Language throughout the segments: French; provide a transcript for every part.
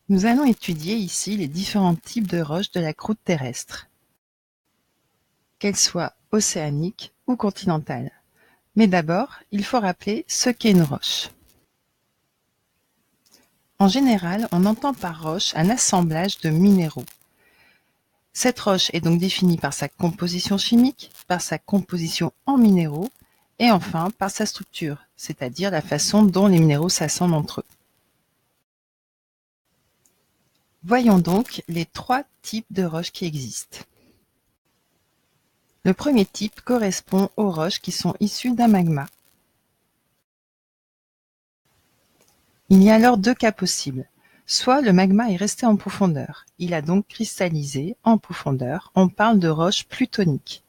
Nous allons étudier ici les différents types de roches de la croûte terrestre, qu'elles soient océaniques ou continentales. Mais d'abord, il faut rappeler ce qu'est une roche. En général, on entend par roche un assemblage de minéraux. Cette roche est donc définie par sa composition chimique, par sa composition en minéraux et enfin par sa structure, c'est-à-dire la façon dont les minéraux s'assemblent entre eux. Voyons donc les trois types de roches qui existent. Le premier type correspond aux roches qui sont issues d'un magma. Il y a alors deux cas possibles. Soit le magma est resté en profondeur, il a donc cristallisé en profondeur, on parle de roche plutonique.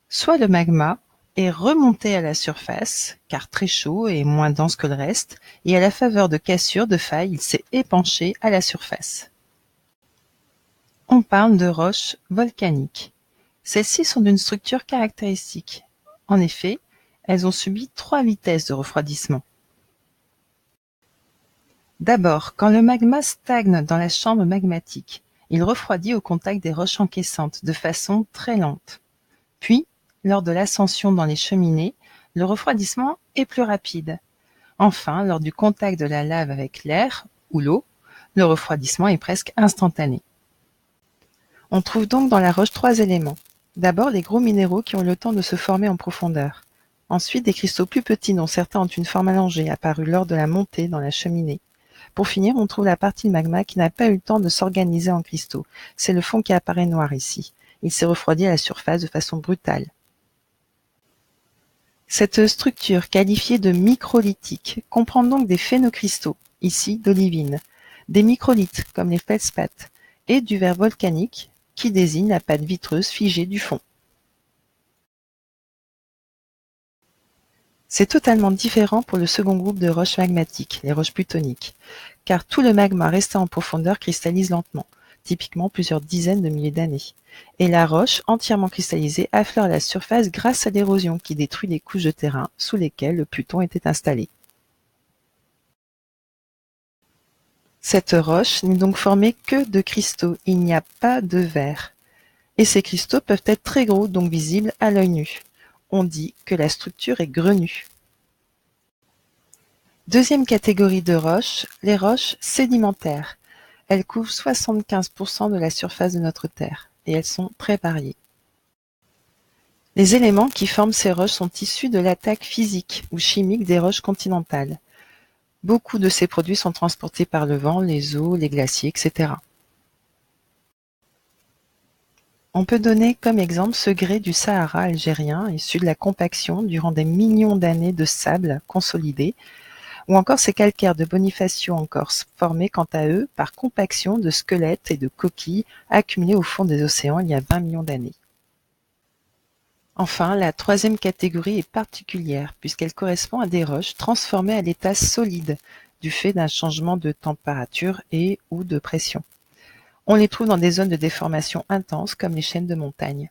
Soit le magma est remonté à la surface, car très chaud et moins dense que le reste, et à la faveur de cassures, de failles, il s'est épanché à la surface. On parle de roches volcaniques. Celles-ci sont d'une structure caractéristique. En effet, elles ont subi 3 vitesses de refroidissement. D'abord, quand le magma stagne dans la chambre magmatique, il refroidit au contact des roches encaissantes de façon très lente. Puis, lors de l'ascension dans les cheminées, le refroidissement est plus rapide. Enfin, lors du contact de la lave avec l'air ou l'eau, le refroidissement est presque instantané. On trouve donc dans la roche 3 éléments. D'abord, les gros minéraux qui ont le temps de se former en profondeur. Ensuite, des cristaux plus petits dont certains ont une forme allongée, apparus lors de la montée dans la cheminée. Pour finir, on trouve la partie magma qui n'a pas eu le temps de s'organiser en cristaux. C'est le fond qui apparaît noir ici. Il s'est refroidi à la surface de façon brutale. Cette structure, qualifiée de microlithique, comprend donc des phénocristaux, ici d'olivine, des microlithes comme les feldspaths, et du verre volcanique, qui désigne la pâte vitreuse figée du fond. C'est totalement différent pour le second groupe de roches magmatiques, les roches plutoniques, car tout le magma resté en profondeur cristallise lentement, typiquement plusieurs dizaines de milliers d'années, et la roche entièrement cristallisée affleure à la surface grâce à l'érosion qui détruit les couches de terrain sous lesquelles le pluton était installé. Cette roche n'est donc formée que de cristaux, il n'y a pas de verre. Et ces cristaux peuvent être très gros, donc visibles à l'œil nu. On dit que la structure est grenue. Deuxième catégorie de roches, les roches sédimentaires. Elles couvrent 75% de la surface de notre Terre, et elles sont très variées. Les éléments qui forment ces roches sont issus de l'attaque physique ou chimique des roches continentales. Beaucoup de ces produits sont transportés par le vent, les eaux, les glaciers, etc. On peut donner comme exemple ce grès du Sahara algérien, issu de la compaction durant des millions d'années de sable consolidé, ou encore ces calcaires de Bonifacio en Corse, formés quant à eux par compaction de squelettes et de coquilles accumulés au fond des océans il y a 20 millions d'années. Enfin, la troisième catégorie est particulière, puisqu'elle correspond à des roches transformées à l'état solide, du fait d'un changement de température et ou de pression. On les trouve dans des zones de déformation intense comme les chaînes de montagne.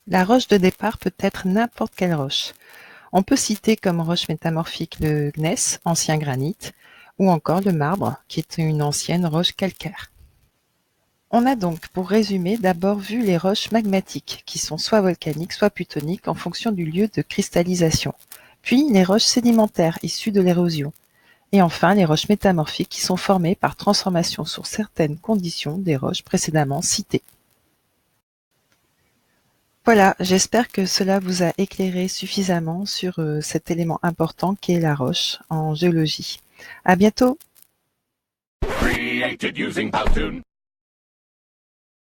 La roche de départ peut être n'importe quelle roche. On peut citer comme roche métamorphique le gneiss, ancien granit, ou encore le marbre, qui est une ancienne roche calcaire. On a donc, pour résumer, d'abord vu les roches magmatiques, qui sont soit volcaniques, soit plutoniques en fonction du lieu de cristallisation, puis les roches sédimentaires issues de l'érosion, et enfin les roches métamorphiques qui sont formées par transformation sous certaines conditions des roches précédemment citées. Voilà, j'espère que cela vous a éclairé suffisamment sur cet élément important qu'est la roche en géologie. À bientôt! Created using Powtoon.